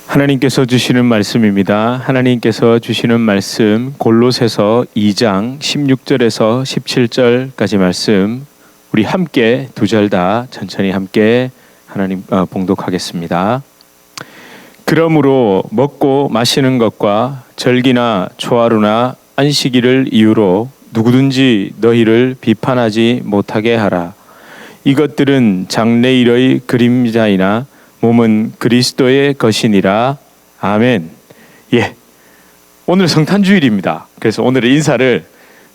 하나님께서 주시는 말씀입니다. 하나님께서 주시는 말씀 골로새서 2장 16절에서 17절까지 말씀 우리 함께 두 절 다 천천히 함께 하나님 봉독하겠습니다. 그러므로 먹고 마시는 것과 절기나 초하루나 안식일을 이유로 누구든지 너희를 비판하지 못하게 하라. 이것들은 장래일의 그림자이나 몸은 그리스도의 것이니라. 아멘. 예. 오늘 성탄주일입니다. 그래서 오늘의 인사를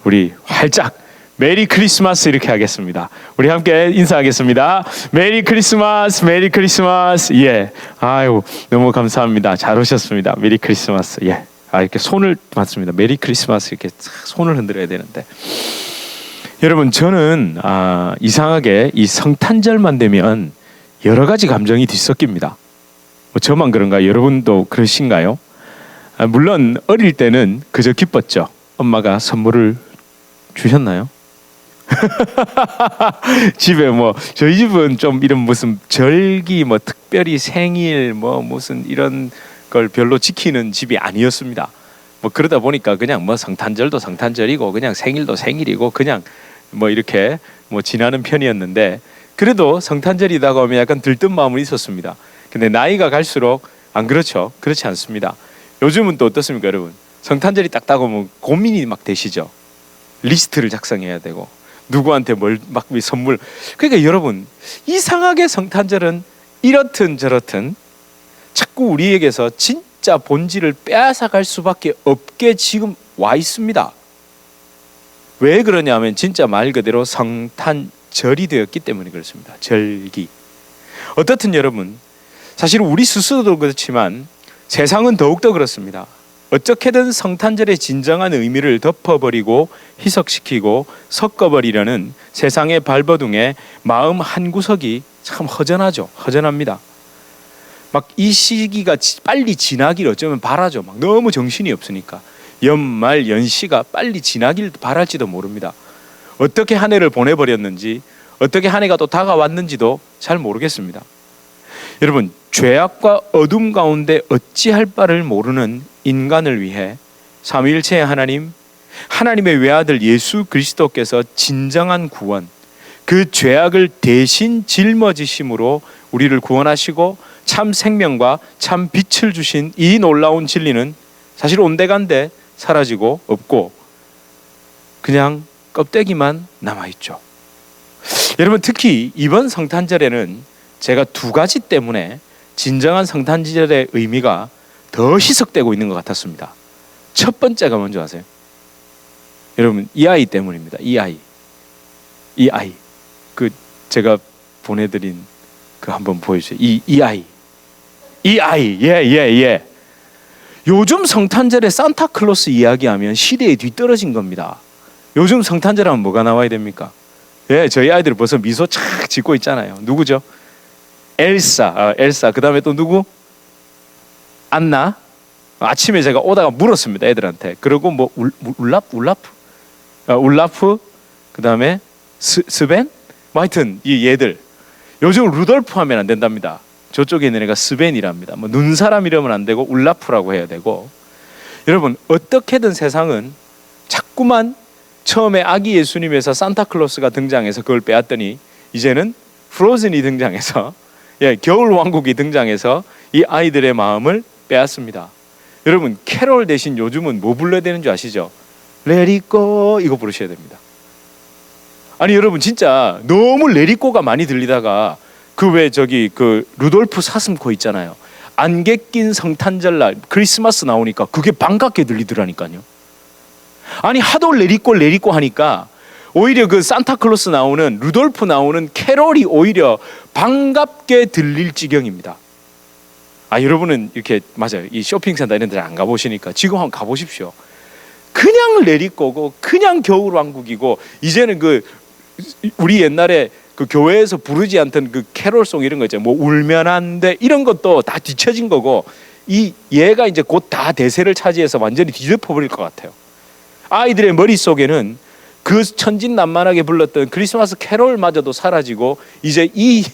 우리 활짝 메리 크리스마스 이렇게 하겠습니다. 우리 함께 인사하겠습니다. 메리 크리스마스, 메리 크리스마스. 예. 아유, 너무 감사합니다. 잘 오셨습니다. 메리 크리스마스. 예. 이렇게 손을 맞습니다. 메리 크리스마스 이렇게 손을 흔들어야 되는데. 여러분, 저는 이상하게 이 성탄절만 되면 여러 가지 감정이 뒤섞입니다. 저만 그런가? 여러분도 그러신가요? 물론 어릴 때는 그저 기뻤죠. 엄마가 선물을 주셨나요? 집에 저희 집은 좀 이런 무슨 절기 특별히 생일 무슨 이런 걸 별로 지키는 집이 아니었습니다. 그러다 보니까 그냥 성탄절도 성탄절이고 그냥 생일도 생일이고 그냥 이렇게 지나는 편이었는데, 그래도 성탄절이다가 하면 약간 들뜬 마음은 있었습니다. 근데 나이가 갈수록 안 그렇죠. 그렇지 않습니다. 요즘은 또 어떻습니까, 여러분? 성탄절이 딱 다가오면 고민이 막 되시죠. 리스트를 작성해야 되고 누구한테 선물. 그러니까 여러분, 이상하게 성탄절은 이렇든 저렇든 자꾸 우리에게서 진짜 본질을 빼앗아갈 수밖에 없게 지금 와 있습니다. 왜 그러냐면 진짜 말 그대로 성탄절이 되었기 때문에 그렇습니다. 절기. 어떻든 여러분, 사실 우리 스스로도 그렇지만 세상은 더욱더 그렇습니다. 어떻게든 성탄절의 진정한 의미를 덮어버리고 희석시키고 섞어버리려는 세상의 발버둥에 마음 한구석이 참 허전하죠. 허전합니다. 이 시기가 빨리 지나길 어쩌면 바라죠. 너무 정신이 없으니까 연말 연시가 빨리 지나길 바랄지도 모릅니다. 어떻게 한 해를 보내버렸는지, 어떻게 한 해가 또 다가왔는지도 잘 모르겠습니다. 여러분, 죄악과 어둠 가운데 어찌할 바를 모르는 인간을 위해 삼위일체의 하나님, 하나님의 외아들 예수 그리스도께서 진정한 구원, 그 죄악을 대신 짊어지심으로 우리를 구원하시고 참 생명과 참 빛을 주신 이 놀라운 진리는 사실 온데간데 사라지고 없고 그냥 껍데기만 남아있죠. 여러분, 특히 이번 성탄절에는 제가 두 가지 때문에 진정한 성탄절의 의미가 더 희석되고 있는 것 같았습니다. 첫 번째가 뭔지 아세요? 여러분, 이 아이 때문입니다. 이 아이. 제가 보내드린 한번 보여주세요. 이 아이. 예. 요즘 성탄절에 산타클로스 이야기하면 시대에 뒤떨어진 겁니다. 요즘 성탄절 하면 뭐가 나와야 됩니까? 예, 저희 아이들 벌써 미소 착 짓고 있잖아요. 누구죠? 엘사. 그 다음에 또 누구? 안나. 아침에 제가 오다가 물었습니다, 애들한테. 그리고 울라프. 그 다음에 스벤. 하여튼 이 얘들. 요즘 루돌프 하면 안 된답니다. 저쪽에 있는 애가 스벤이랍니다. 눈사람 이러면 안 되고 울라프라고 해야 되고. 여러분, 어떻게든 세상은 자꾸만 처음에 아기 예수님에서 산타클로스가 등장해서 그걸 빼앗더니 이제는 프로즌이 등장해서 겨울 왕국이 등장해서 이 아이들의 마음을 빼앗습니다. 여러분, 캐롤 대신 요즘은 뭐 불러야 되는 줄 아시죠? Let it go 이거 부르셔야 됩니다. 아니 여러분, 진짜 너무 Let it go가 많이 들리다가 루돌프 사슴코 있잖아요. 안개 낀 성탄절날 크리스마스 나오니까 그게 반갑게 들리더라니까요. 아니 하도 레리꼬 하니까 오히려 그 산타클로스 나오는 루돌프 나오는 캐롤이 오히려 반갑게 들릴 지경입니다. 여러분은 이렇게 맞아요. 이 쇼핑센터 이런 데 안 가보시니까 지금 한번 가보십시오. 그냥 레리꼬고 그냥 겨울 왕국이고, 이제는 우리 옛날에 교회에서 부르지 않던 캐롤송 이런 거 있잖아요. 울면 안 돼 이런 것도 다 뒤처진 거고, 얘가 이제 곧 다 대세를 차지해서 완전히 뒤덮어버릴 것 같아요. 아이들의 머릿속에는 그 천진난만하게 불렀던 크리스마스 캐롤마저도 사라지고 이제 이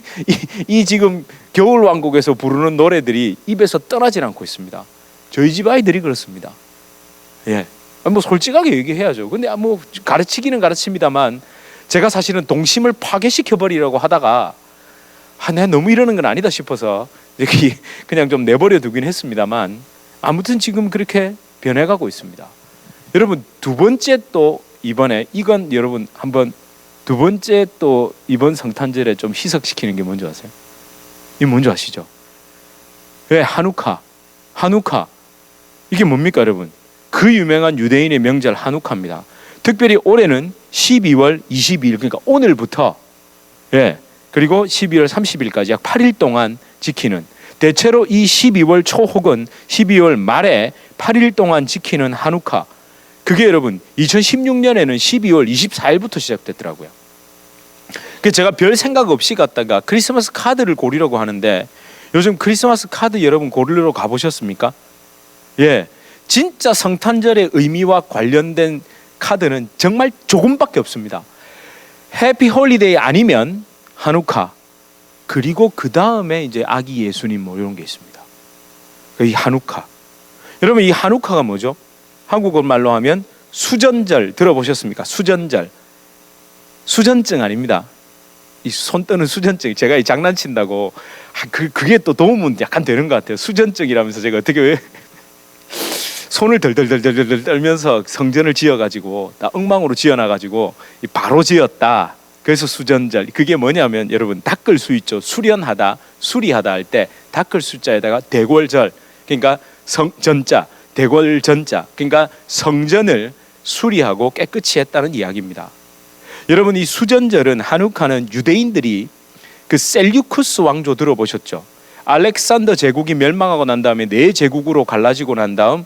지금 겨울왕국에서 부르는 노래들이 입에서 떠나질 않고 있습니다. 저희 집 아이들이 그렇습니다. 예, 뭐 솔직하게 얘기해야죠. 근데 뭐 가르치기는 가르칩니다만 제가 사실은 동심을 파괴시켜 버리려고 하다가 내가 너무 이러는 건 아니다 싶어서 여기 그냥 좀 내버려 두긴 했습니다만 아무튼 지금 그렇게 변해가고 있습니다. 여러분 두 번째 또 이번에 이건 여러분 한번 두 번째 또 이번 성탄절에 좀 희석시키는 게 뭔지 아세요? 이 뭔지 아시죠? 왜 하누카 이게 뭡니까 여러분? 그 유명한 유대인의 명절 하누카입니다. 특별히 올해는 12월 22일 그러니까 오늘부터 그리고 12월 30일까지 약 8일 동안 지키는 대체로 이 12월 초 혹은 12월 말에 8일 동안 지키는 하누카 그게 여러분 2016년에는 12월 24일부터 시작됐더라고요. 그래서 제가 별 생각 없이 갔다가 크리스마스 카드를 고르려고 하는데 요즘 크리스마스 카드 여러분 고르러 가보셨습니까? 예, 진짜 성탄절의 의미와 관련된 카드는 정말 조금밖에 없습니다. 해피 홀리데이 아니면 하누카 그리고 그 다음에 이제 아기 예수님 뭐 이런 게 있습니다. 이 하누카 여러분 이 하누카가 뭐죠? 한국어 말로 하면 수전절 들어보셨습니까? 수전절 수전증 아닙니다. 이 손 떠는 수전증 제가 이 장난친다고 그게 또 도움은 약간 되는 것 같아요. 수전증이라면서 제가 어떻게 왜 손을 덜덜덜덜 떨면서 성전을 지어가지고 나 엉망으로 지어놔가지고 바로 지었다. 그래서 수전절 그게 뭐냐면 여러분 닦을 수 있죠. 수련하다 수리하다 할 때 닦을 숫자에다가 대궐절 그러니까 성전자 대궐전자 그러니까 성전을 수리하고 깨끗이 했다는 이야기입니다. 여러분 이 수전절은 하누카는 유대인들이 그 셀류쿠스 왕조 들어보셨죠? 알렉산더 제국이 멸망하고 난 다음에 네 제국으로 갈라지고 난 다음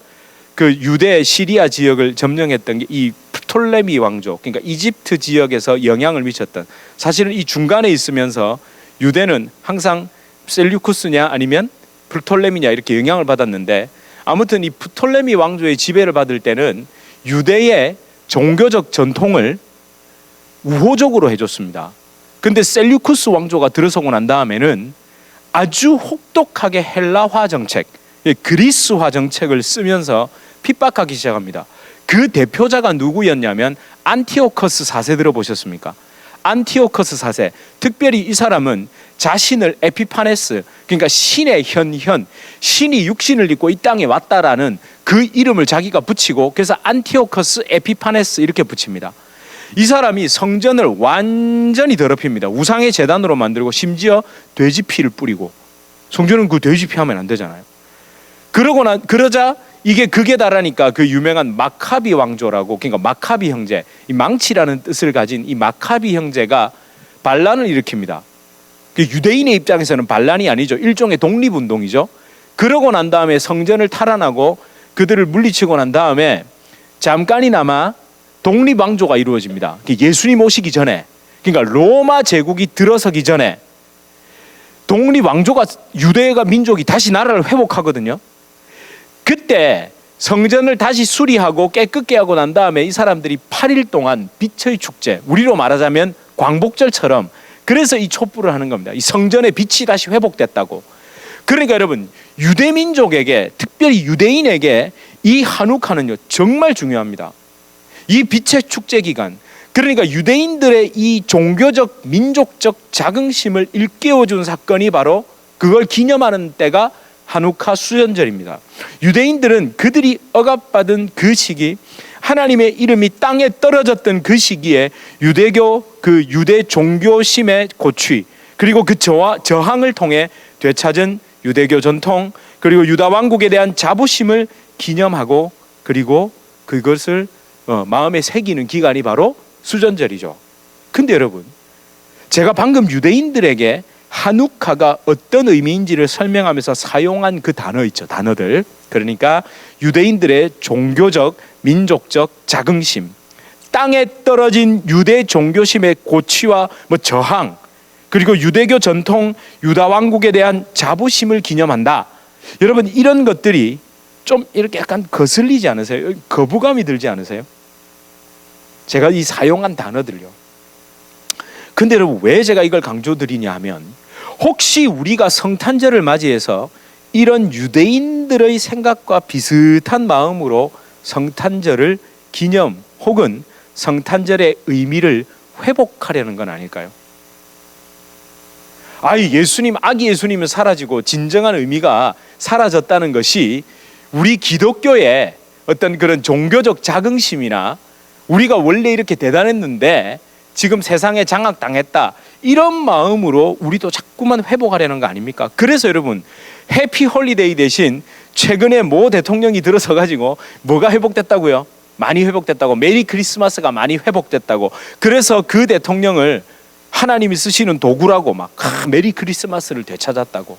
그 유대 시리아 지역을 점령했던 게 이 프톨레미 왕조 그러니까 이집트 지역에서 영향을 미쳤던 사실은 이 중간에 있으면서 유대는 항상 셀류쿠스냐 아니면 프톨레미냐 이렇게 영향을 받았는데 아무튼 이 프톨레미 왕조의 지배를 받을 때는 유대의 종교적 전통을 우호적으로 해줬습니다. 근데 셀류쿠스 왕조가 들어서고 난 다음에는 아주 혹독하게 헬라화 정책, 그리스화 정책을 쓰면서 핍박하기 시작합니다. 그 대표자가 누구였냐면 안티오커스 4세 들어보셨습니까? 안티오커스 4세 특별히 이 사람은 자신을 에피파네스 그러니까 신의 현현 신이 육신을 입고 이 땅에 왔다라는 그 이름을 자기가 붙이고 그래서 안티오커스 에피파네스 이렇게 붙입니다. 이 사람이 성전을 완전히 더럽힙니다. 우상의 제단으로 만들고 심지어 돼지 피를 뿌리고 성전은 그 돼지 피 하면 안 되잖아요. 그러자 이게 극에 달하니까 그 유명한 마카비 왕조라고 그러니까 마카비 형제 이 망치라는 뜻을 가진 이 마카비 형제가 반란을 일으킵니다. 유대인의 입장에서는 반란이 아니죠. 일종의 독립운동이죠. 그러고 난 다음에 성전을 탈환하고 그들을 물리치고 난 다음에 잠깐이나마 독립왕조가 이루어집니다. 예수님 오시기 전에 그러니까 로마 제국이 들어서기 전에 독립왕조가 유대가 민족이 다시 나라를 회복하거든요. 그때 성전을 다시 수리하고 깨끗게 하고 난 다음에 이 사람들이 8일 동안 빛의 축제 우리로 말하자면 광복절처럼 그래서 이 촛불을 하는 겁니다. 이 성전의 빛이 다시 회복됐다고. 그러니까 여러분 유대민족에게 특별히 유대인에게 이 하누카는요 정말 중요합니다. 이 빛의 축제 기간 그러니까 유대인들의 이 종교적 민족적 자긍심을 일깨워준 사건이 바로 그걸 기념하는 때가 하누카 수전절입니다. 유대인들은 그들이 억압받은 그 시기 하나님의 이름이 땅에 떨어졌던 그 시기에 유대교 그 유대 종교심의 고취 그리고 그 저항을 통해 되찾은 유대교 전통 그리고 유다 왕국에 대한 자부심을 기념하고 그리고 그것을 마음에 새기는 기간이 바로 수전절이죠. 근데 여러분 제가 방금 유대인들에게 하누카가 어떤 의미인지를 설명하면서 사용한 그 단어 있죠. 단어들. 그러니까 유대인들의 종교적, 민족적 자긍심, 땅에 떨어진 유대 종교심의 고취와 저항, 그리고 유대교 전통, 유다 왕국에 대한 자부심을 기념한다. 여러분 이런 것들이 좀 이렇게 약간 거슬리지 않으세요? 거부감이 들지 않으세요? 제가 이 사용한 단어들요. 근데 여러분 왜 제가 이걸 강조드리냐 하면 혹시 우리가 성탄절을 맞이해서 이런 유대인들의 생각과 비슷한 마음으로 성탄절을 기념 혹은 성탄절의 의미를 회복하려는 건 아닐까요? 아기 예수님은 사라지고 진정한 의미가 사라졌다는 것이 우리 기독교의 어떤 그런 종교적 자긍심이나 우리가 원래 이렇게 대단했는데 지금 세상에 장악당했다, 이런 마음으로 우리도 자꾸만 회복하려는 거 아닙니까? 그래서 여러분, 해피 홀리데이 대신 최근에 모 대통령이 들어서 가지고 뭐가 회복됐다고요? 많이 회복됐다고, 메리 크리스마스가 많이 회복됐다고. 그래서 그 대통령을 하나님이 쓰시는 도구라고 막 메리 크리스마스를 되찾았다고.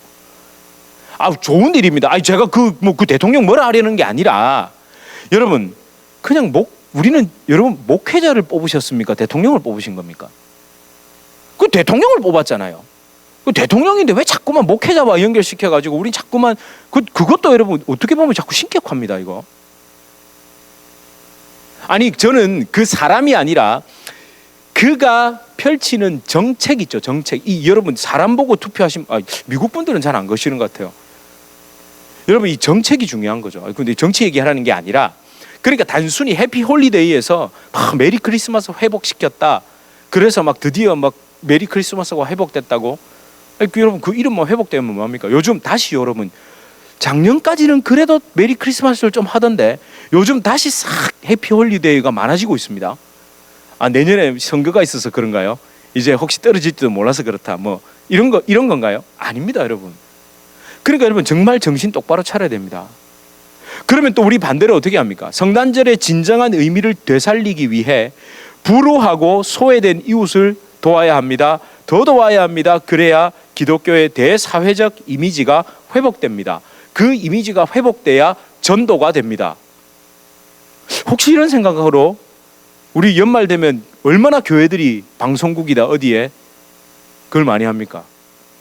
좋은 일입니다. 제가 그 대통령 뭐라 하려는 게 아니라, 여러분, 그냥 우리는 여러분 목회자를 뽑으셨습니까? 대통령을 뽑으신 겁니까? 그 대통령을 뽑았잖아요. 그 대통령인데 왜 자꾸만 목회자와 연결시켜 가지고 우린 자꾸만 그것도 여러분 어떻게 보면 자꾸 신격화입니다, 이거. 저는 그 사람이 아니라 그가 펼치는 정책 있죠, 정책. 여러분 사람 보고 투표하시면 미국 분들은 잘 안 거시는 것 같아요. 여러분 이 정책이 중요한 거죠. 근데 정치 얘기하라는 게 아니라, 그러니까 단순히 해피 홀리데이에서 메리 크리스마스 회복시켰다, 그래서 드디어 메리 크리스마스가 회복됐다고. 여러분 그 이름만 회복되면 뭐합니까? 요즘 다시 여러분, 작년까지는 그래도 메리 크리스마스를 좀 하던데 요즘 다시 싹 해피 홀리데이가 많아지고 있습니다. 내년에 선거가 있어서 그런가요? 이제 혹시 떨어질지도 몰라서 그렇다, 이런 건가요? 아닙니다, 여러분. 그러니까 여러분 정말 정신 똑바로 차려야 됩니다. 그러면 또 우리 반대로 어떻게 합니까? 성탄절의 진정한 의미를 되살리기 위해 불우하고 소외된 이웃을 도와야 합니다. 더 도와야 합니다. 그래야 기독교의 대사회적 이미지가 회복됩니다. 그 이미지가 회복돼야 전도가 됩니다. 혹시 이런 생각으로 우리 연말 되면 얼마나 교회들이 방송국이다 어디에 그걸 많이 합니까?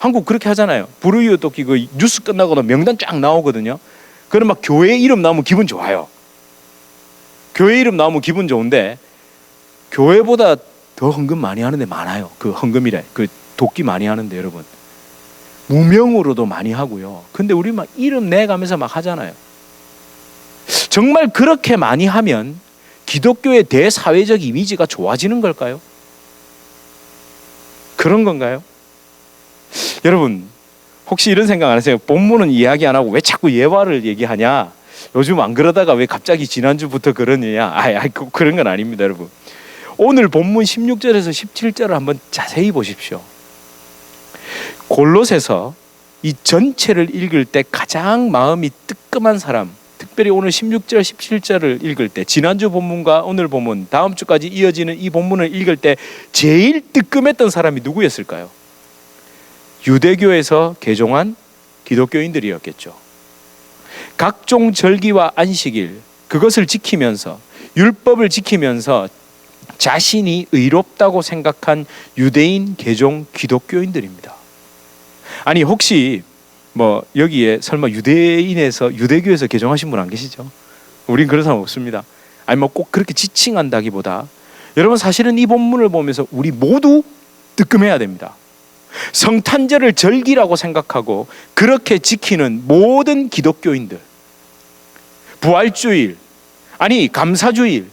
한국 그렇게 하잖아요. 불우이웃 돕기 그 뉴스 끝나고 명단 쫙 나오거든요. 그럼 교회 이름 나오면 기분 좋아요. 교회 이름 나오면 기분 좋은데 교회보다 더 헌금 많이 하는 데 많아요. 그 헌금이래, 그 돕기 많이 하는데 여러분 무명으로도 많이 하고요. 근데 우리 이름 내가면서 하잖아요. 정말 그렇게 많이 하면 기독교의 대사회적 이미지가 좋아지는 걸까요? 그런 건가요? 여러분 혹시 이런 생각 안 하세요? 본문은 이야기 안 하고 왜 자꾸 예화를 얘기하냐? 요즘 안 그러다가 왜 갑자기 지난주부터 그러느냐? 그런 건 아닙니다, 여러분. 오늘 본문 16절에서 17절을 한번 자세히 보십시오. 골로새서 이 전체를 읽을 때 가장 마음이 뜨끔한 사람, 특별히 오늘 16절, 17절을 읽을 때, 지난주 본문과 오늘 본문, 다음 주까지 이어지는 이 본문을 읽을 때 제일 뜨끔했던 사람이 누구였을까요? 유대교에서 개종한 기독교인들이었겠죠. 각종 절기와 안식일, 그것을 지키면서, 율법을 지키면서 자신이 의롭다고 생각한 유대인 개종 기독교인들입니다. 혹시 여기에 설마 유대교에서 개종하신 분 안 계시죠? 우린 그런 사람 없습니다. 꼭 그렇게 지칭한다기보다 여러분 사실은 이 본문을 보면서 우리 모두 뜨끔해야 됩니다. 성탄절을 절기라고 생각하고 그렇게 지키는 모든 기독교인들, 부활주일, 감사주일,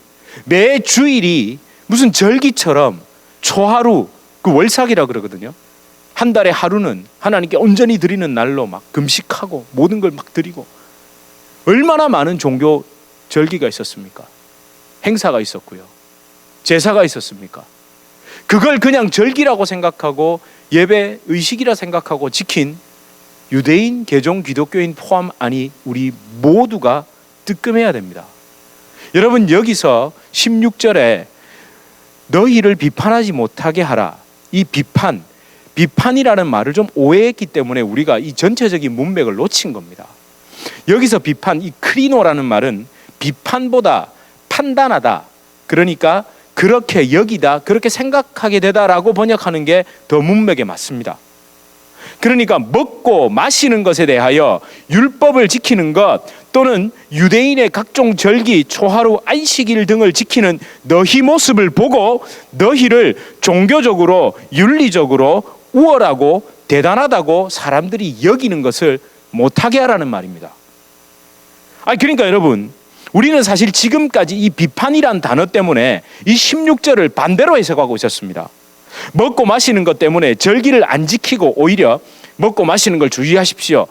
매 주일이 무슨 절기처럼 초하루, 그 월삭이라 그러거든요. 한 달에 하루는 하나님께 온전히 드리는 날로 금식하고 모든 걸 드리고, 얼마나 많은 종교 절기가 있었습니까? 행사가 있었고요. 제사가 있었습니까? 그걸 그냥 절기라고 생각하고 예배 의식이라 생각하고 지킨 유대인, 개종, 기독교인 포함 우리 모두가 뜨끔해야 됩니다. 여러분 여기서 16절에 너희를 비판하지 못하게 하라, 이 비판이라는 말을 좀 오해했기 때문에 우리가 이 전체적인 문맥을 놓친 겁니다. 여기서 비판, 이 크리노라는 말은 비판보다 판단하다, 그러니까 그렇게 여기다, 그렇게 생각하게 되다라고 번역하는 게 더 문맥에 맞습니다. 그러니까 먹고 마시는 것에 대하여 율법을 지키는 것 또는 유대인의 각종 절기, 초하루, 안식일 등을 지키는 너희 모습을 보고 너희를 종교적으로, 윤리적으로 우월하고 대단하다고 사람들이 여기는 것을 못하게 하라는 말입니다. 그러니까 여러분, 우리는 사실 지금까지 이 비판이란 단어 때문에 이 16절을 반대로 해석하고 있었습니다. 먹고 마시는 것 때문에 절기를 안 지키고 오히려 먹고 마시는 걸 주의하십시오.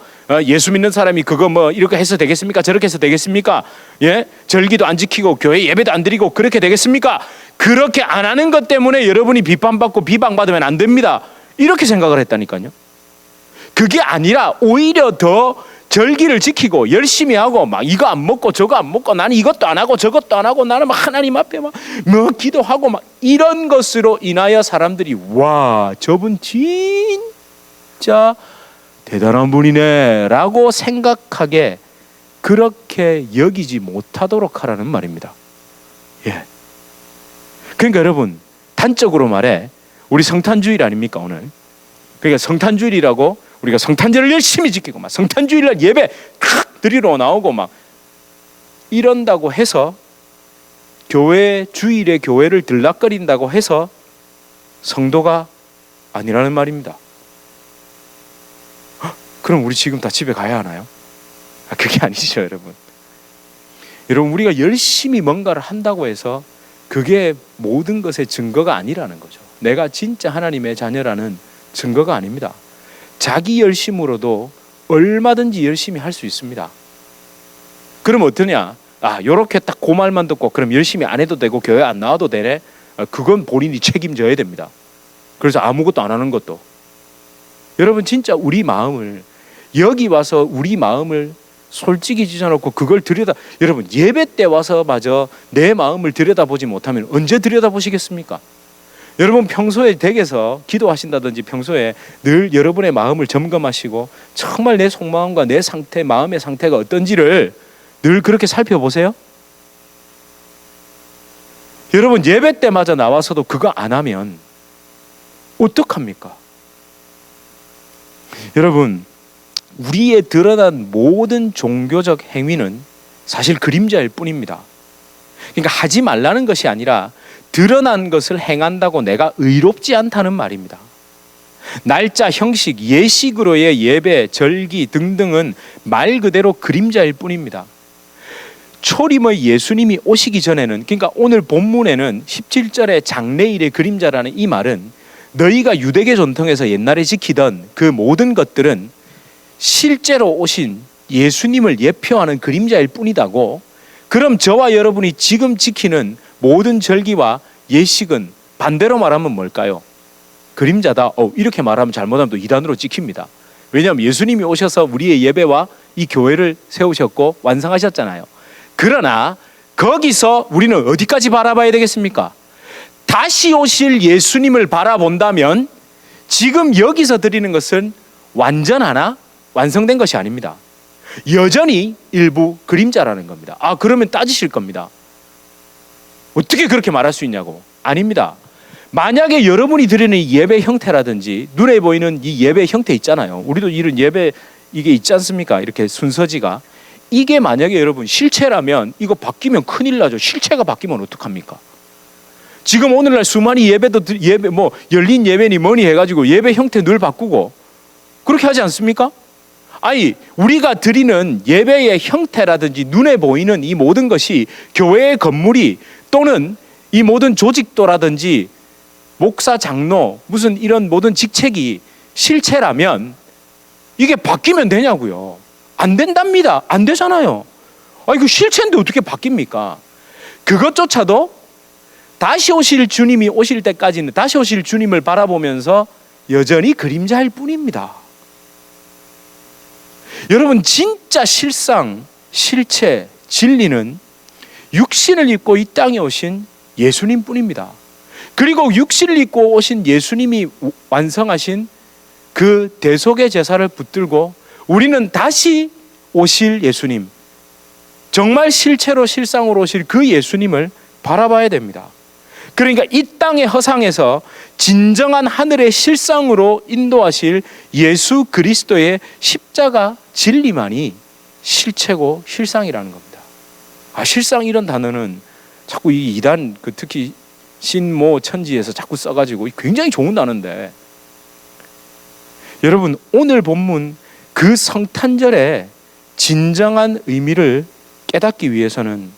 예수 믿는 사람이 그거 뭐 이렇게 해서 되겠습니까? 저렇게 해서 되겠습니까? 예? 절기도 안 지키고 교회 예배도 안 드리고 그렇게 되겠습니까? 그렇게 안 하는 것 때문에 여러분이 비판받고 비방받으면 안 됩니다. 이렇게 생각을 했다니까요. 그게 아니라 오히려 더 절기를 지키고 열심히 하고 막 이거 안 먹고 저거 안 먹고 나는 이것도 안 하고 저것도 안 하고 나는 막 하나님 앞에 막 기도하고 막 이런 것으로 인하여 사람들이 와, 저분 진짜 대단한 분이네 라고 생각하게 그렇게 여기지 못하도록 하라는 말입니다. 예. 그러니까 여러분, 단적으로 말해 우리 성탄주일 아닙니까 오늘? 그러니까 성탄주일이라고 우리가 성탄절을 열심히 지키고 막 성탄주일날 예배 드리러 나오고 막 이런다고 해서 교회 주일에 교회를 들락거린다고 해서 성도가 아니라는 말입니다. 그럼 우리 지금 다 집에 가야 하나요? 그게 아니죠, 여러분. 여러분, 우리가 열심히 뭔가를 한다고 해서 그게 모든 것의 증거가 아니라는 거죠. 내가 진짜 하나님의 자녀라는 증거가 아닙니다. 자기 열심으로도 얼마든지 열심히 할 수 있습니다. 그럼 어떠냐? 요렇게 딱 그 말만 듣고 그럼 열심히 안 해도 되고 교회 안 나와도 되네? 그건 본인이 책임져야 됩니다. 그래서 아무것도 안 하는 것도. 여러분, 진짜 우리 마음을 여기 와서 우리 마음을 솔직히 지져놓고 그걸 여러분, 예배 때 와서 마저 내 마음을 들여다보지 못하면 언제 들여다보시겠습니까? 여러분, 평소에 댁에서 기도하신다든지 평소에 늘 여러분의 마음을 점검하시고 정말 내 속마음과 내 상태, 마음의 상태가 어떤지를 늘 그렇게 살펴보세요. 여러분, 예배 때마저 나와서도 그거 안 하면 어떡합니까? 여러분, 우리의 드러난 모든 종교적 행위는 사실 그림자일 뿐입니다. 그러니까 하지 말라는 것이 아니라 드러난 것을 행한다고 내가 의롭지 않다는 말입니다. 날짜, 형식, 예식으로의 예배, 절기 등등은 말 그대로 그림자일 뿐입니다. 초림의 예수님이 오시기 전에는, 그러니까 오늘 본문에는 17절의 장래일의 그림자라는 이 말은 너희가 유대계 전통에서 옛날에 지키던 그 모든 것들은 실제로 오신 예수님을 예표하는 그림자일 뿐이다고. 그럼 저와 여러분이 지금 지키는 모든 절기와 예식은 반대로 말하면 뭘까요? 그림자다. 이렇게 말하면 잘못하면 또 이단으로 찍힙니다. 왜냐하면 예수님이 오셔서 우리의 예배와 이 교회를 세우셨고 완성하셨잖아요. 그러나 거기서 우리는 어디까지 바라봐야 되겠습니까? 다시 오실 예수님을 바라본다면 지금 여기서 드리는 것은 완전하나 완성된 것이 아닙니다. 여전히 일부 그림자라는 겁니다. 그러면 따지실 겁니다. 어떻게 그렇게 말할 수 있냐고. 아닙니다. 만약에 여러분이 드리는 예배 형태라든지 눈에 보이는 이 예배 형태 있잖아요. 우리도 이런 예배 이게 있지 않습니까? 이렇게 순서지가. 이게 만약에 여러분 실체라면 이거 바뀌면 큰일 나죠. 실체가 바뀌면 어떡합니까? 지금 오늘날 수많이 예배 뭐 열린 예배니 뭐니 해가지고 예배 형태 늘 바꾸고 그렇게 하지 않습니까? 우리가 드리는 예배의 형태라든지 눈에 보이는 이 모든 것이 교회의 건물이 또는 이 모든 조직도라든지 목사, 장로, 무슨 이런 모든 직책이 실체라면 이게 바뀌면 되냐고요. 안 된답니다. 안 되잖아요. 이거 실체인데 어떻게 바뀝니까? 그것조차도 다시 오실 주님이 오실 때까지는 다시 오실 주님을 바라보면서 여전히 그림자일 뿐입니다. 여러분, 진짜 실상, 실체, 진리는 육신을 입고 이 땅에 오신 예수님 뿐입니다. 그리고 육신을 입고 오신 예수님이 완성하신 그 대속의 제사를 붙들고 우리는 다시 오실 예수님, 정말 실체로 실상으로 오실 그 예수님을 바라봐야 됩니다. 그러니까 이 땅의 허상에서 진정한 하늘의 실상으로 인도하실 예수 그리스도의 십자가 진리만이 실체고 실상이라는 겁니다. 실상 이런 단어는 자꾸 이 이단 특히 신모 천지에서 자꾸 써가지고 굉장히 좋은 단어인데 여러분, 오늘 본문 그 성탄절의 진정한 의미를 깨닫기 위해서는,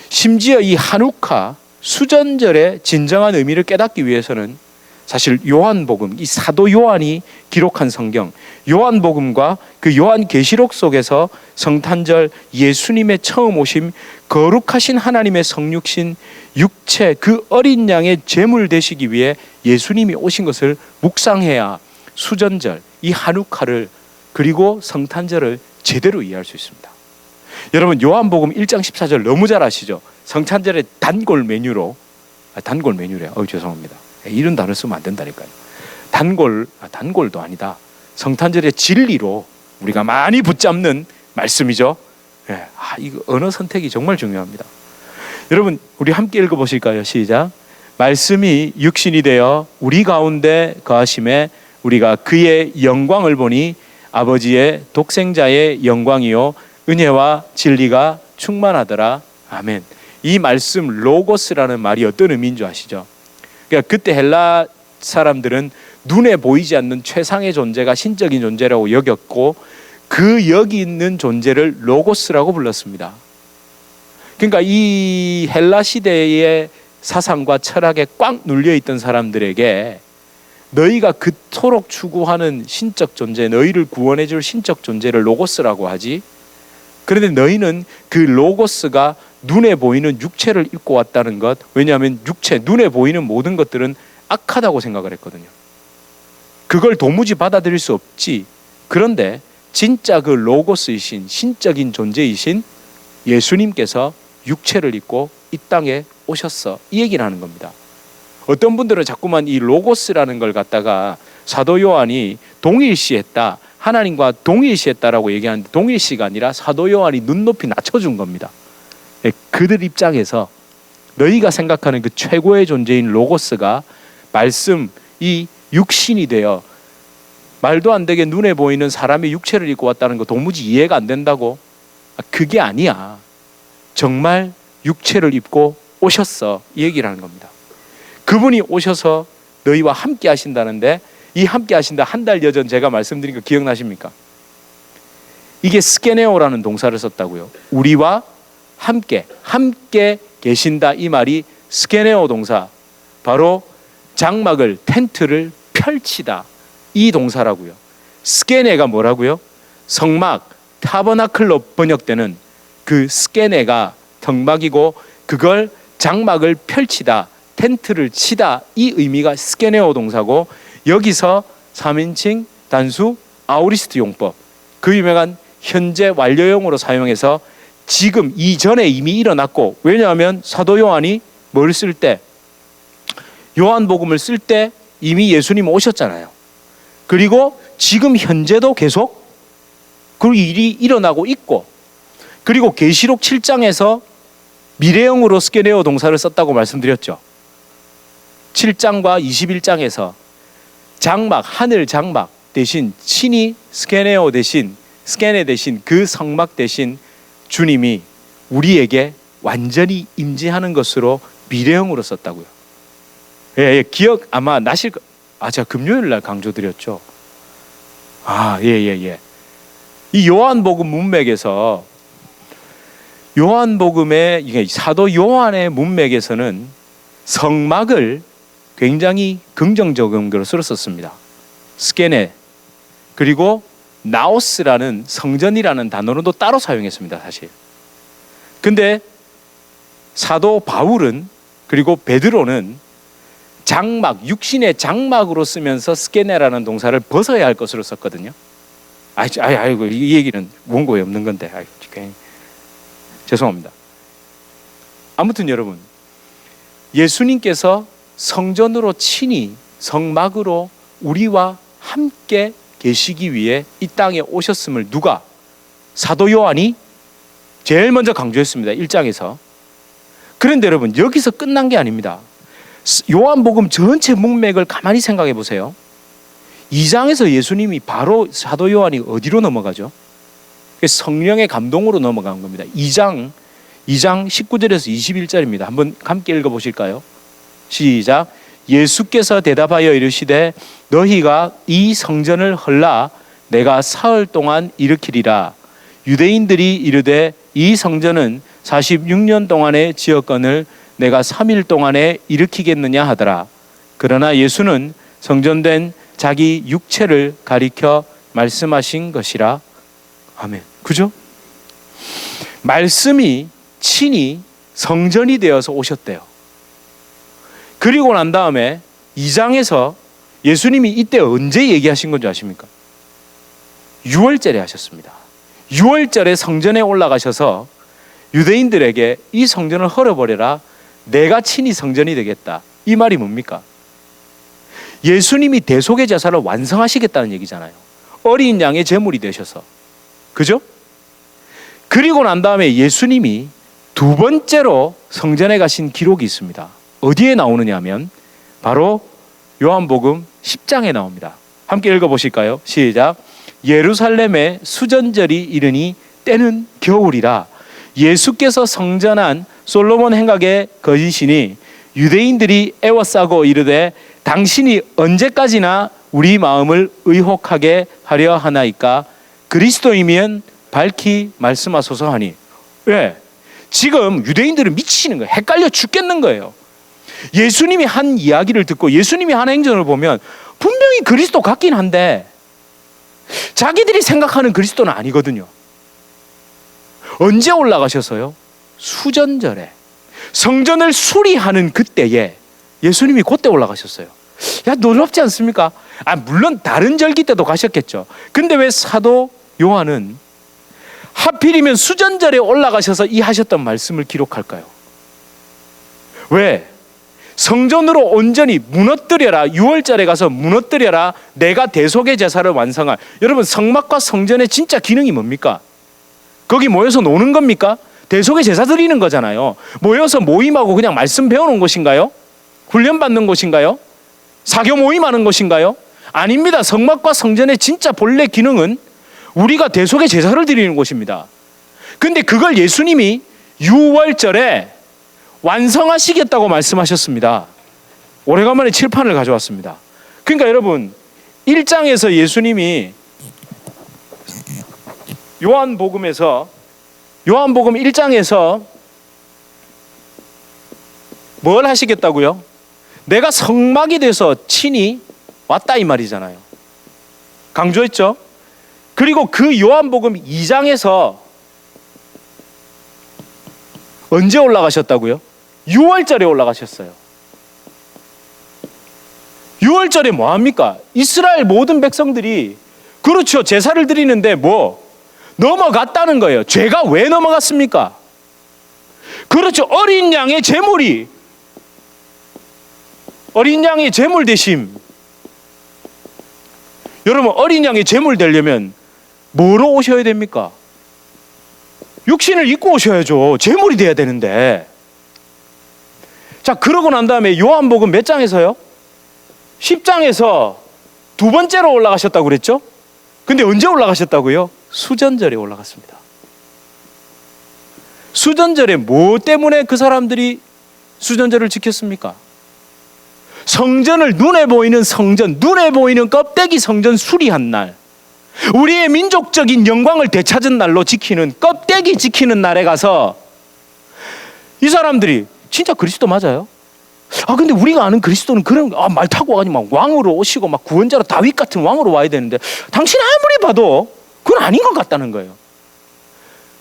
심지어 이 한우카 수전절의 진정한 의미를 깨닫기 위해서는 사실 요한복음, 이 사도 요한이 기록한 성경, 요한복음과 그 요한계시록 속에서 성탄절, 예수님의 처음 오심, 거룩하신 하나님의 성육신, 육체, 그 어린 양의 제물 되시기 위해 예수님이 오신 것을 묵상해야 수전절, 이 한우카를, 그리고 성탄절을 제대로 이해할 수 있습니다. 여러분, 요한복음 1장 14절 너무 잘 아시죠? 성탄절의 단골 메뉴로, 단골 메뉴래. 죄송합니다. 이런 단어 쓰면 안 된다니까요. 단골도 아니다. 성탄절의 진리로 우리가 많이 붙잡는 말씀이죠. 이거 언어 선택이 정말 중요합니다. 여러분, 우리 함께 읽어보실까요? 시작. 말씀이 육신이 되어 우리 가운데 거하심에 우리가 그의 영광을 보니 아버지의 독생자의 영광이요 은혜와 진리가 충만하더라. 아멘. 이 말씀 로고스라는 말이 어떤 의미인 줄 아시죠? 그러니까 그때 헬라 사람들은 눈에 보이지 않는 최상의 존재가 신적인 존재라고 여겼고, 그 여기 있는 존재를 로고스라고 불렀습니다. 그러니까 이 헬라 시대의 사상과 철학에 꽉 눌려 있던 사람들에게 너희가 그토록 추구하는 신적 존재, 너희를 구원해 줄 신적 존재를 로고스라고 하지, 그런데 너희는 그 로고스가 눈에 보이는 육체를 입고 왔다는 것, 왜냐하면 육체, 눈에 보이는 모든 것들은 악하다고 생각을 했거든요. 그걸 도무지 받아들일 수 없지. 그런데 진짜 그 로고스이신 신적인 존재이신 예수님께서 육체를 입고 이 땅에 오셨어, 이 얘기를 하는 겁니다. 어떤 분들은 자꾸만 이 로고스라는 걸 갖다가 사도 요한이 동일시했다, 하나님과 동일시했다라고 얘기하는데, 동일시가 아니라 사도 요한이 눈높이 낮춰준 겁니다. 그들 입장에서 너희가 생각하는 그 최고의 존재인 로고스가 말씀, 이 육신이 되어 말도 안 되게 눈에 보이는 사람의 육체를 입고 왔다는 거 도무지 이해가 안 된다고? 그게 아니야. 정말 육체를 입고 오셨어, 이 얘기를 하는 겁니다. 그분이 오셔서 너희와 함께 하신다는데, 이 함께 하신다, 한 달 여전 제가 말씀드린 거 기억나십니까? 이게 스케네오라는 동사를 썼다고요. 우리와 함께 계신다, 이 말이 스케네오 동사, 바로 장막을, 텐트를 펼치다, 이 동사라고요. 스케네가 뭐라고요? 성막, 타버나클로 번역되는 그 스케네가 성막이고, 그걸 장막을 펼치다, 텐트를 치다, 이 의미가 스케네오 동사고, 여기서 3인칭 단수 아우리스트 용법, 그 유명한 현재 완료형으로 사용해서 지금 이전에 이미 일어났고, 왜냐하면 사도 요한이 뭘 쓸 때, 요한복음을 쓸 때 이미 예수님 오셨잖아요. 그리고 지금 현재도 계속 그 일이 일어나고 있고, 그리고 계시록 7장에서 미래형으로 스케네오 동사를 썼다고 말씀드렸죠. 7장과 21장에서 장막, 하늘 장막 대신 친히 스케네 대신 그 성막 대신 주님이 우리에게 완전히 임재하는 것으로 미래형으로 썼다고요. 기억 아마 나실 거. 제가 금요일 날 강조드렸죠. 이 요한복음 문맥에서, 요한복음의 이게 사도 요한의 문맥에서는 성막을 굉장히 긍정적인 것으로 썼습니다. 스케네, 그리고 나오스라는 성전이라는 단어로도 따로 사용했습니다, 사실. 근데 사도 바울은, 그리고 베드로는 장막, 육신의 장막으로 쓰면서 스케네라는 동사를 벗어야 할 것으로 썼거든요. 아이고, 이 얘기는 원고에 없는 건데, 죄송합니다. 아무튼 여러분, 예수님께서 성전으로 친히 성막으로 우리와 함께 계시기 위해 이 땅에 오셨음을 누가? 사도 요한이 제일 먼저 강조했습니다, 1장에서. 그런데 여러분, 여기서 끝난 게 아닙니다. 요한복음 전체 문맥을 가만히 생각해 보세요. 2장에서 예수님이 바로 사도 요한이 어디로 넘어가죠? 성령의 감동으로 넘어간 겁니다. 2장 19절에서 21절입니다. 한번 함께 읽어보실까요? 시작. 예수께서 대답하여 이르시되 너희가 이 성전을 헐라 내가 사흘 동안 일으키리라. 유대인들이 이르되 이 성전은 46년 동안의 지었건을 내가 3일 동안에 일으키겠느냐 하더라. 그러나 예수는 성전된 자기 육체를 가리켜 말씀하신 것이라. 아멘. 그죠? 말씀이 친히 성전이 되어서 오셨대요. 그리고 난 다음에 2장에서 예수님이 이때 언제 얘기하신 건지 아십니까? 6월절에 하셨습니다. 6월절에 성전에 올라가셔서 유대인들에게 이 성전을 헐어버려라. 내가 친히 성전이 되겠다. 이 말이 뭡니까? 예수님이 대속의 제사를 완성하시겠다는 얘기잖아요. 어린 양의 제물이 되셔서. 그죠? 그리고 난 다음에 예수님이 두 번째로 성전에 가신 기록이 있습니다. 어디에 나오느냐 하면 바로 요한복음 10장에 나옵니다. 함께 읽어보실까요? 시작. 예루살렘에 수전절이 이르니 때는 겨울이라. 예수께서 성전한 솔로몬 행각에 거지시니 유대인들이 애워싸고 이르되 당신이 언제까지나 우리 마음을 의혹하게 하려 하나이까? 그리스도이면 밝히 말씀하소서 하니. 왜? 지금 유대인들은 미치는 거예요. 헷갈려 죽겠는 거예요. 예수님이 한 이야기를 듣고 예수님이 한 행전을 보면 분명히 그리스도 같긴 한데 자기들이 생각하는 그리스도는 아니거든요. 언제 올라가셔서요? 수전절에 성전을 수리하는 그때에 예수님이 그때 올라가셨어요. 야, 놀랍지 않습니까? 물론 다른 절기 때도 가셨겠죠. 근데 왜 사도 요한은 하필이면 수전절에 올라가셔서 이 하셨던 말씀을 기록할까요? 왜? 성전으로 온전히 무너뜨려라. 6월절에 가서 무너뜨려라. 내가 대속의 제사를 완성할. 여러분, 성막과 성전의 진짜 기능이 뭡니까? 거기 모여서 노는 겁니까? 대속의 제사 드리는 거잖아요. 모여서 모임하고 그냥 말씀 배우는 곳인가요? 훈련받는 곳인가요? 사교 모임하는 곳인가요? 아닙니다. 성막과 성전의 진짜 본래 기능은 우리가 대속의 제사를 드리는 곳입니다. 근데 그걸 예수님이 6월절에 완성하시겠다고 말씀하셨습니다. 오래간만에 칠판을 가져왔습니다. 그러니까 여러분, 1장에서 예수님이 요한복음 1장에서 뭘 하시겠다고요? 내가 성막이 돼서 친히 왔다 이 말이잖아요. 강조했죠? 그리고 그 요한복음 2장에서 언제 올라가셨다고요? 6월절에 올라가셨어요. 6월절에 뭐 합니까? 이스라엘 모든 백성들이 그렇죠. 제사를 드리는데 넘어갔다는 거예요. 죄가 왜 넘어갔습니까? 그렇죠. 어린 양의 제물이 어린 양의 제물 되심. 여러분, 어린 양의 제물 되려면 뭐로 오셔야 됩니까? 육신을 입고 오셔야죠. 제물이 돼야 되는데. 자, 그러고 난 다음에 요한복음 몇 장에서요? 10장에서 두 번째로 올라가셨다고 그랬죠? 근데 언제 올라가셨다고요? 수전절에 올라갔습니다. 수전절에 뭐 때문에 그 사람들이 수전절을 지켰습니까? 성전을 눈에 보이는 성전, 눈에 보이는 껍데기 성전 수리한 날, 우리의 민족적인 영광을 되찾은 날로 지키는 껍데기 지키는 날에 가서 이 사람들이 진짜 그리스도 맞아요? 근데 우리가 아는 그리스도는 그런 말 타고 와가지고 막 왕으로 오시고 막 구원자로 다윗 같은 왕으로 와야 되는데 당신 아무리 봐도 그건 아닌 것 같다는 거예요.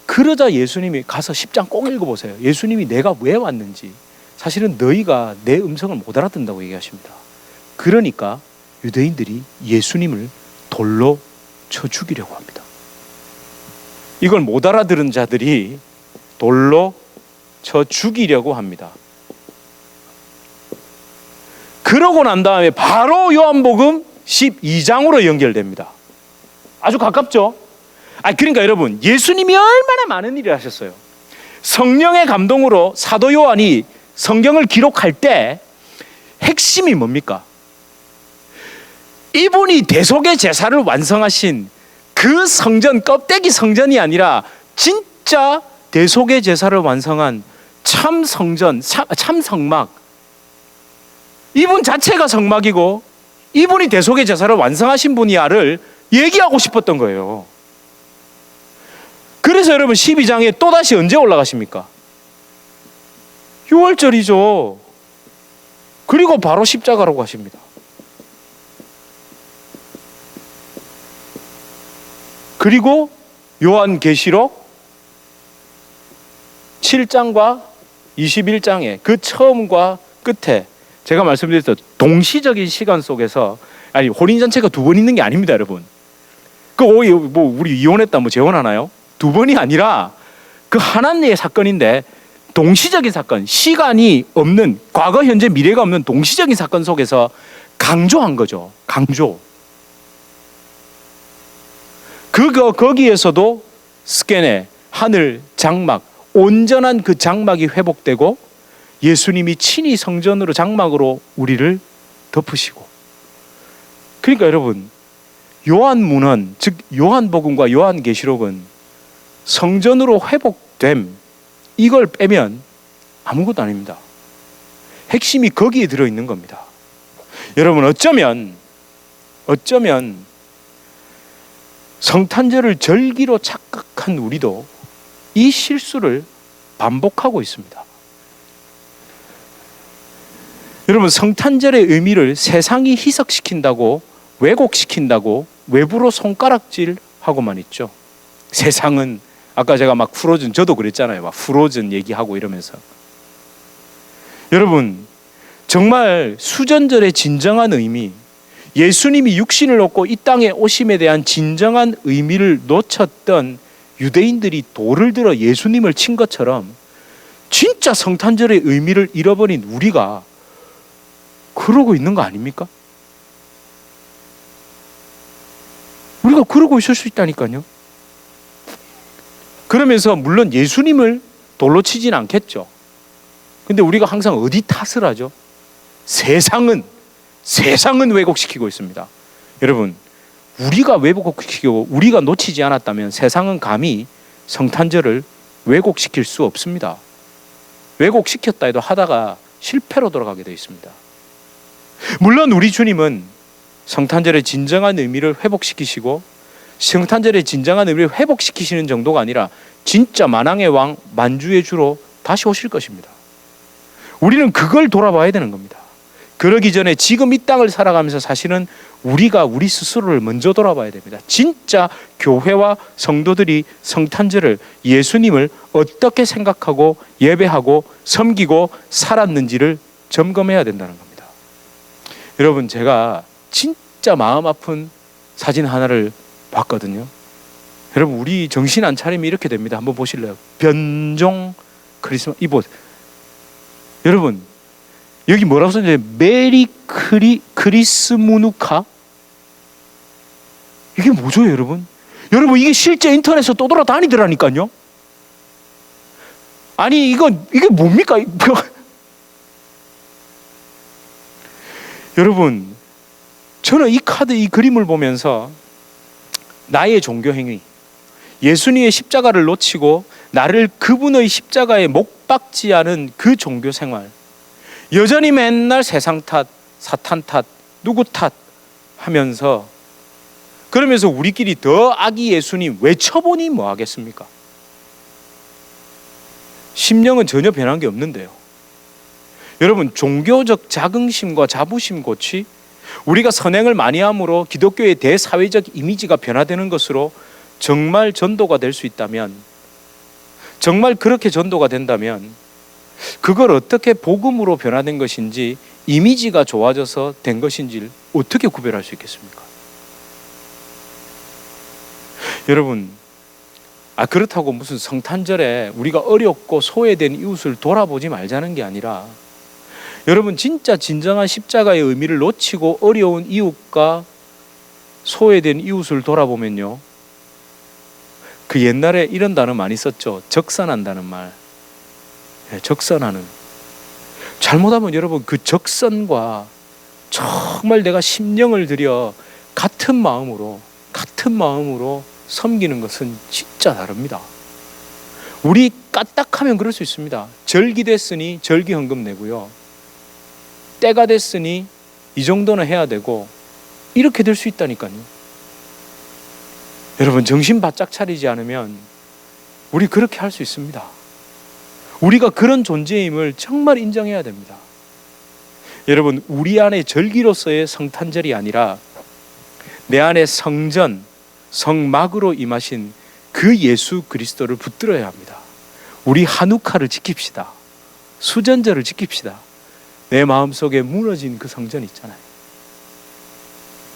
그러자 예수님이 가서 10장 꼭 읽어보세요. 예수님이 내가 왜 왔는지 사실은 너희가 내 음성을 못 알아듣는다고 얘기하십니다. 그러니까 유대인들이 예수님을 돌로 쳐 죽이려고 합니다. 이걸 못 알아들은 자들이 돌로 쳐 죽이려고 합니다. 그러고 난 다음에 바로 요한복음 12장으로 연결됩니다. 아주 가깝죠? 그러니까 여러분, 예수님이 얼마나 많은 일을 하셨어요. 성령의 감동으로 사도 요한이 성경을 기록할 때 핵심이 뭡니까? 이분이 대속의 제사를 완성하신 그 성전, 껍데기 성전이 아니라 진짜 대속의 제사를 완성한 참 성전, 참 성막, 이분 자체가 성막이고 이분이 대속의 제사를 완성하신 분이야를 얘기하고 싶었던 거예요. 그래서 여러분 12장에 또다시 언제 올라가십니까? 6월절이죠. 그리고 바로 십자가로 가십니다. 그리고 요한계시록 7장과 21장에 그 처음과 끝에 제가 말씀드렸던 동시적인 시간 속에서, 아니 혼인잔치가 두 번 있는 게 아닙니다, 여러분. 뭐 우리 이혼했다 뭐 재혼하나요? 두 번이 아니라 그 하나의 사건인데 동시적인 사건, 시간이 없는, 과거 현재 미래가 없는 동시적인 사건 속에서 강조한 거죠. 강조. 거기에서도 스케네, 하늘, 장막, 온전한 그 장막이 회복되고 예수님이 친히 성전으로 장막으로 우리를 덮으시고. 그러니까 여러분, 요한문헌, 즉 요한복음과 요한계시록은 성전으로 회복됨, 이걸 빼면 아무것도 아닙니다. 핵심이 거기에 들어있는 겁니다. 여러분, 어쩌면 성탄절을 절기로 착각한 우리도 이 실수를 반복하고 있습니다. 여러분, 성탄절의 의미를 세상이 희석시킨다고, 왜곡시킨다고 외부로 손가락질하고만 있죠. 세상은, 아까 제가 막 프로즌, 저도 그랬잖아요. 막 프로즌 얘기하고 이러면서. 여러분, 정말 수전절의 진정한 의미, 예수님이 육신을 얻고 이 땅에 오심에 대한 진정한 의미를 놓쳤던 유대인들이 돌을 들어 예수님을 친 것처럼 진짜 성탄절의 의미를 잃어버린 우리가 그러고 있는 거 아닙니까? 우리가 그러고 있을 수 있다니까요. 그러면서 물론 예수님을 돌로 치진 않겠죠. 근데 우리가 항상 어디 탓을 하죠? 세상은 왜곡시키고 있습니다. 여러분, 우리가 왜곡시키고 우리가 놓치지 않았다면 세상은 감히 성탄절을 왜곡시킬 수 없습니다. 왜곡시켰다 해도 하다가 실패로 돌아가게 되어 있습니다. 물론 우리 주님은 성탄절의 진정한 의미를 회복시키시고, 성탄절의 진정한 의미를 회복시키시는 정도가 아니라 진짜 만왕의 왕, 만주의 주로 다시 오실 것입니다. 우리는 그걸 돌아봐야 되는 겁니다. 그러기 전에 지금 이 땅을 살아가면서 사실은 우리가 우리 스스로를 먼저 돌아봐야 됩니다. 진짜 교회와 성도들이 성탄절을, 예수님을 어떻게 생각하고 예배하고 섬기고 살았는지를 점검해야 된다는 겁니다. 여러분, 제가 진짜 마음 아픈 사진 하나를 봤거든요. 여러분, 우리 정신 안 차리면 이렇게 됩니다. 한번 보실래요? 변종 크리스마스. 이보, 여러분, 여기 뭐라고 써있는지 메리 크리스무누카? 이게 뭐죠, 여러분? 여러분, 이게 실제 인터넷에서 또 돌아다니더라니까요. 아니, 이게 뭡니까? 여러분, 저는 이 카드, 이 그림을 보면서 나의 종교 행위, 예수님의 십자가를 놓치고 나를 그분의 십자가에 못 박지 않은 그 종교 생활, 여전히 맨날 세상 탓, 사탄 탓, 누구 탓 하면서, 그러면서 우리끼리 더 아기 예수님 외쳐보니 뭐 하겠습니까? 심령은 전혀 변한 게 없는데요. 여러분, 종교적 자긍심과 자부심 고치, 우리가 선행을 많이 함으로 기독교의 대사회적 이미지가 변화되는 것으로 정말 전도가 될 수 있다면, 정말 그렇게 전도가 된다면 그걸 어떻게 복음으로 변화된 것인지, 이미지가 좋아져서 된 것인지를 어떻게 구별할 수 있겠습니까? 여러분, 그렇다고 무슨 성탄절에 우리가 어렵고 소외된 이웃을 돌아보지 말자는 게 아니라, 여러분, 진짜 진정한 십자가의 의미를 놓치고 어려운 이웃과 소외된 이웃을 돌아보면요, 그 옛날에 이런 단어 많이 썼죠. 적선한다는 말. 적선하는. 잘못하면 여러분, 그 적선과 정말 내가 심령을 들여 같은 마음으로 섬기는 것은 진짜 다릅니다. 우리 까딱하면 그럴 수 있습니다. 절기 됐으니 절기 헌금 내고요. 때가 됐으니 이 정도는 해야 되고, 이렇게 될 수 있다니까요. 여러분, 정신 바짝 차리지 않으면 우리 그렇게 할 수 있습니다. 우리가 그런 존재임을 정말 인정해야 됩니다. 여러분, 우리 안에 절기로서의 성탄절이 아니라 내 안에 성전, 성막으로 임하신 그 예수 그리스도를 붙들어야 합니다. 우리 한우카를 지킵시다. 수전절을 지킵시다. 내 마음속에 무너진 그 성전 있잖아요.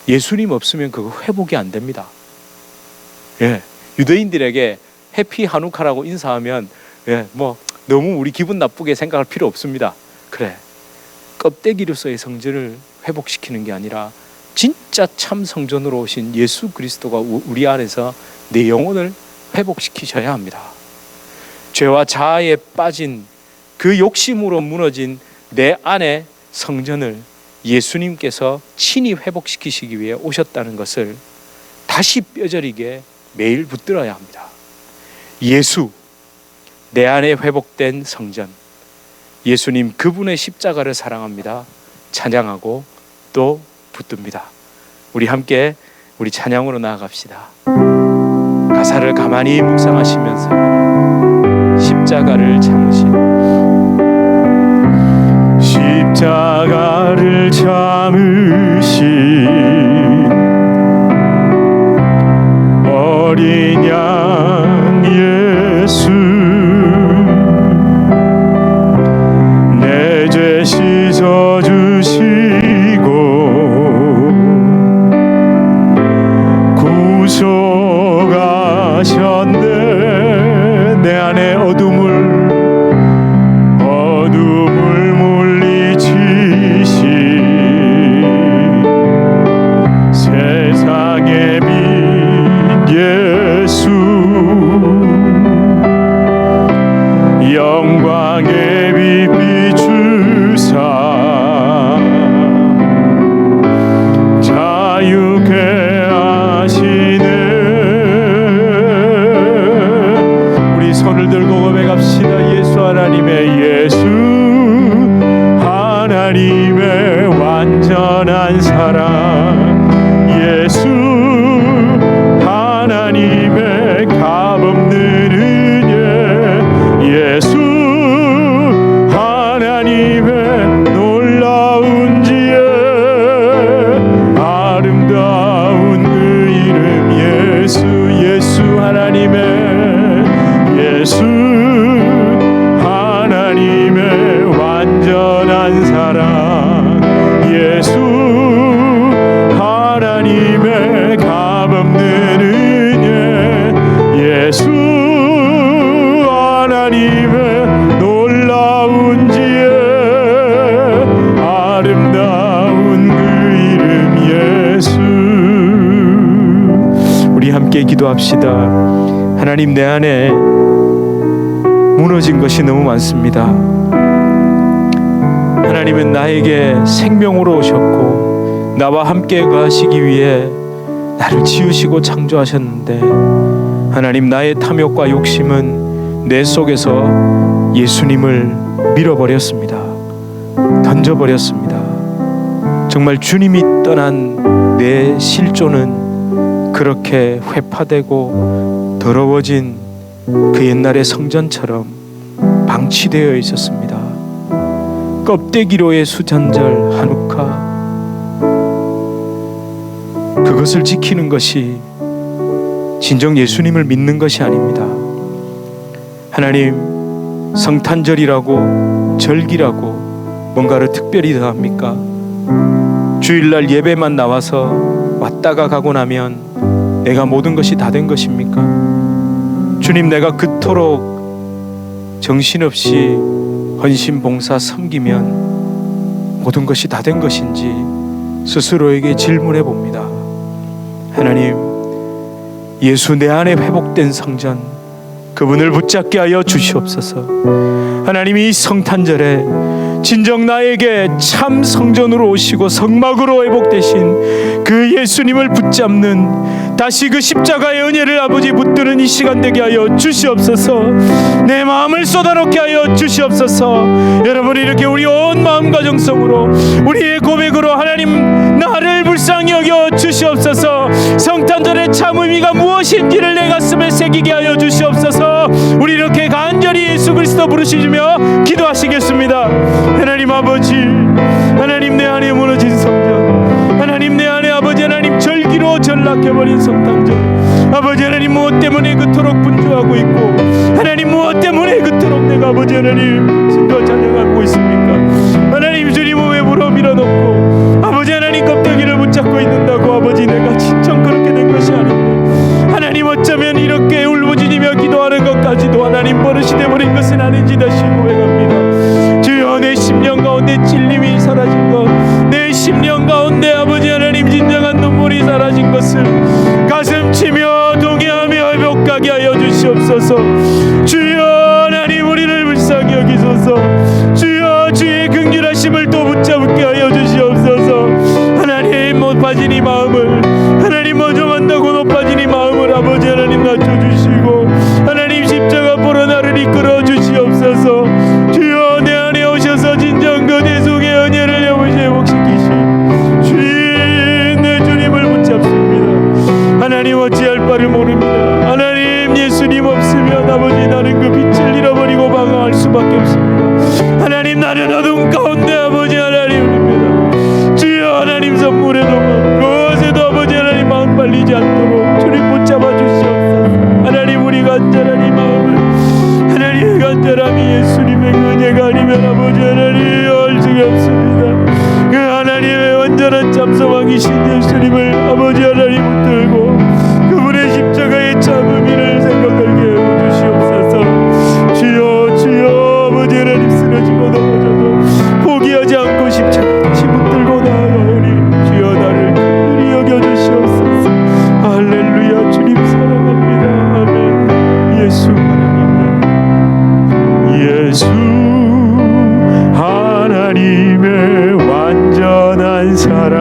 예수님 없으면 그거 회복이 안 됩니다. 유대인들에게 해피 한우카라고 인사하면 너무 우리 기분 나쁘게 생각할 필요 없습니다. 그래, 껍데기로서의 성전을 회복시키는 게 아니라 진짜 참 성전으로 오신 예수 그리스도가 우리 안에서 내 영혼을 회복시키셔야 합니다. 죄와 자아에 빠진 그 욕심으로 무너진 내 안의 성전을 예수님께서 친히 회복시키시기 위해 오셨다는 것을 다시 뼈저리게 매일 붙들어야 합니다. 예수, 내 안에 회복된 성전, 예수님 그분의 십자가를 사랑합니다. 찬양하고 또 붙듭니다. 우리 함께 우리 찬양으로 나아갑시다. 가사를 가만히 묵상하시면서 십자가를 참으신, 십자가를 참으신 어린 양 예수, 내 죄 씻어주시고 구속하셨네. 내 안에 어둠을 물리치신 세상의 빛 예수, 영광의 빛 비추사 자유케 하시네. 우리 손을 들고 고백합시다. 예수 하나님의 예수, 하나님의 완전한 사랑, 예수 하나님의 값없는 은혜, 예수 하나님의 놀라운 지혜, 아름다운 그 이름 예수, 예수 하나님의 예수 하나님의 완전한 사랑, 예수 하나님의 값없는 은혜, 예수 하나님의 놀라운 지혜, 아름다운 그 이름 예수. 우리 함께 기도합시다. 하나님, 내 안에 무너진 것이 너무 많습니다. 하나님은 나에게 생명으로 오셨고 나와 함께 거하시기 위해 나를 지으시고 창조하셨는데, 하나님, 나의 탐욕과 욕심은 내 속에서 예수님을 밀어버렸습니다. 던져버렸습니다. 정말 주님이 떠난 내 실존은 그렇게 회파되고 더러워진 그 옛날의 성전처럼 방치되어 있었습니다. 껍데기로의 수전절 한우카, 그것을 지키는 것이 진정 예수님을 믿는 것이 아닙니다. 하나님, 성탄절이라고 절기라고 뭔가를 특별히 더합니까? 주일날 예배만 나와서 왔다가 가고 나면 내가 모든 것이 다 된 것입니까? 주님, 내가 그토록 정신없이 헌신 봉사 섬기면 모든 것이 다 된 것인지 스스로에게 질문해 봅니다. 하나님, 예수 내 안에 회복된 성전, 그분을 붙잡게 하여 주시옵소서. 하나님, 이 성탄절에 진정 나에게 참 성전으로 오시고 성막으로 회복되신 그 예수님을 붙잡는 다시 그 십자가의 은혜를 아버지 붙드는 이 시간 되게 하여 주시옵소서. 내 마음을 쏟아놓게 하여 주시옵소서. 여러분, 이렇게 우리 온 마음과 정성으로 우리의 고백으로 하나님 나를 불쌍히 여겨 주시옵소서. 성탄절의 참 의미가 무엇인지를 내 가슴에 새기게 하여 주시옵소서. 우리 이렇게 간절히 예수 그리스도 부르시며 기도하시겠습니다. 하나님 아버지, 하나님 내 안에 무너진 성전, 하나님 내 안에 아버지 하나님 절기로 전락해버린 성탄절, 아버지 하나님 무엇 때문에 그토록 분주하고 있고, 하나님 무엇 때문에 그토록 내가 아버지 하나님 진도 찬양하고 있습니까? 하나님 주님은 왜 물어 밀어놓고 아버지 하나님 껍데기를 붙잡고 있는다고? 아버지 내가 진정 그렇게 된 것이 아닌데 하나님 어쩌면 이렇게 울부짖으며 기도하는 것까지도 하나님 버릇이 되어버린 것은 아닌지 다시 고백합니다. 주여, 내 심령 가운데 찔림이 사라진 것, 내 심령 가운데 아버지 하나님 진정한 눈물이 사라진 것을 가슴치며 동의하며 회복하게 하여 주시옵소서. 주여, 하나님 우리를 불쌍히 여기소서. 주여, 주의 긍휼하심을 또 붙잡게 하여 주시옵소서. 하나님 높아진 이 마음을, 하나님 모종한다고 높아진 이 마음을 아버지 하나님 낮춰주시고 하나님 십자가 보러 나를 이끌어 주시옵소서. 주여, 내 안에 오셔서 진정 그 대속의 은혜를 회복시키시 주님, 내 주님을 붙잡습니다. 하나님 어찌할 바를 모릅니다. 하나님 예수님 없으면 아버지 나는 그 빛을 잃어버리고 방황할 수밖에 없습니다. 하나님 나는 어둠 가운데 아버지 하나님입니다. 주여, 하나님 선물의 도망 그것에도 아버지 하나님 마음 빨리지 않도록 주님 붙잡아 주시옵소서. 하나님 우리 간절한 이 마음을, 하나님의 간절함이 예수님의 그 은혜가 아니면 아버지 하나님 알 수가 없습니다. 그 하나님의 완전한 참소망이신 예수님을 아버지 하나님 붙들고 그분의 십자가의 참 의미를 생각하게 해 주시옵소서. 주여, 주여, 아버지 하나님 쓰러지고 넘어져도 포기하지 않고 십자가 다시 붙들고 나아가오니 주여 나를 긍휼히 여겨 주시옵소서. 할렐루야. 주님 사랑합니다. 아멘. 예수 하나님, 예수 하나님의 완전한 사랑,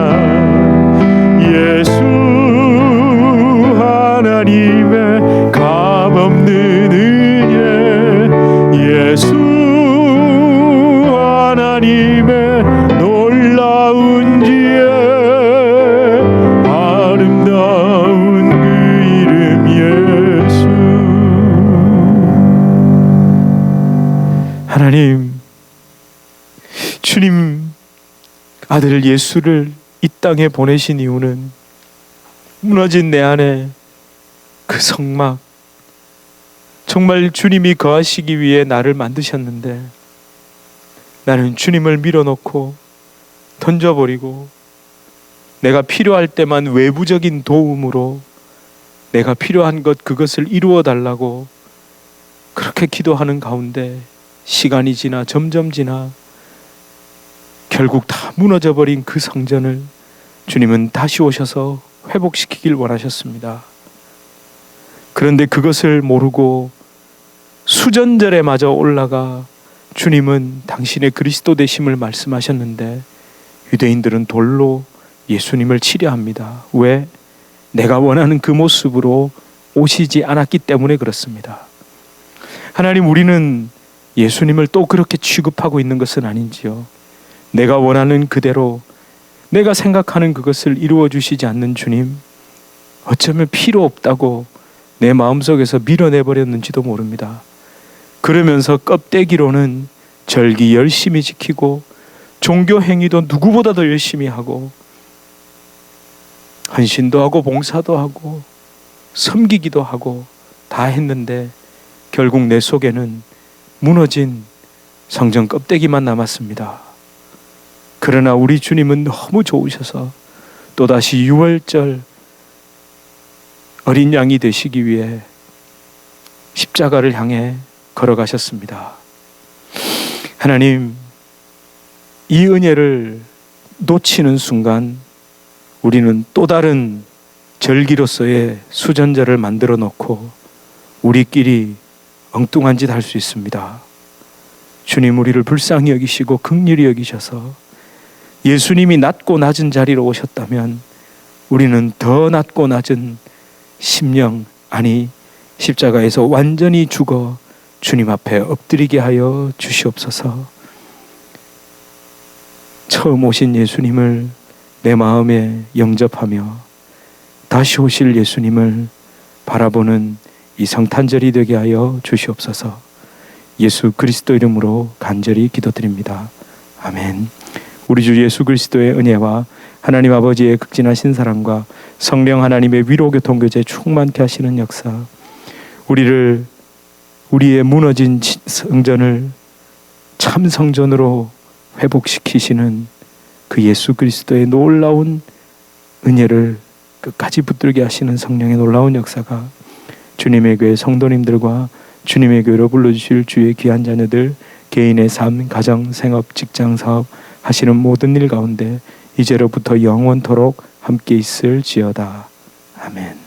예수 하나님의 값없는 은혜, 예수 하나님의 놀라운 지혜, 아름다운 그 이름 예수. 하나님, 주님 아들 예수를 이 땅에 보내신 이유는 무너진 내 안에 그 성막, 정말 주님이 거하시기 위해 나를 만드셨는데 나는 주님을 밀어놓고 던져버리고 내가 필요할 때만 외부적인 도움으로 내가 필요한 것 그것을 이루어 달라고 그렇게 기도하는 가운데 시간이 지나 점점 지나 결국 다 무너져 버린 그 성전을 주님은 다시 오셔서 회복시키길 원하셨습니다. 그런데 그것을 모르고 수전절에 마저 올라가 주님은 당신의 그리스도 되심을 말씀하셨는데 유대인들은 돌로 예수님을 치려 합니다. 왜? 내가 원하는 그 모습으로 오시지 않았기 때문에 그렇습니다. 하나님, 우리는 예수님을 또 그렇게 취급하고 있는 것은 아닌지요? 내가 원하는 그대로 내가 생각하는 그것을 이루어 주시지 않는 주님, 어쩌면 필요 없다고 내 마음속에서 밀어내버렸는지도 모릅니다. 그러면서 껍데기로는 절기 열심히 지키고 종교 행위도 누구보다 더 열심히 하고 헌신도 하고 봉사도 하고 섬기기도 하고 다 했는데 결국 내 속에는 무너진 성전 껍데기만 남았습니다. 그러나 우리 주님은 너무 좋으셔서 또다시 유월절 어린 양이 되시기 위해 십자가를 향해 걸어가셨습니다. 하나님, 이 은혜를 놓치는 순간 우리는 또 다른 절기로서의 수전절을 만들어 놓고 우리끼리 엉뚱한 짓 할 수 있습니다. 주님, 우리를 불쌍히 여기시고 긍휼히 여기셔서 예수님이 낮고 낮은 자리로 오셨다면 우리는 더 낮고 낮은 심령, 아니 십자가에서 완전히 죽어 주님 앞에 엎드리게 하여 주시옵소서. 처음 오신 예수님을 내 마음에 영접하며 다시 오실 예수님을 바라보는 이 성탄절이 되게 하여 주시옵소서. 예수 그리스도 이름으로 간절히 기도드립니다. 아멘. 우리 주 예수 그리스도의 은혜와 하나님 아버지의 극진하신 사랑과 성령 하나님의 위로 교통 교제 충만케 하시는 역사, 우리의 무너진 성전을 참 성전으로 회복시키시는 그 예수 그리스도의 놀라운 은혜를 끝까지 붙들게 하시는 성령의 놀라운 역사가 주님의 교회 성도님들과 주님의 교회로 불러주실 주의 귀한 자녀들, 개인의 삶, 가정, 생업, 직장, 사업 하시는 모든 일 가운데 이제로부터 영원토록 함께 있을지어다. 아멘.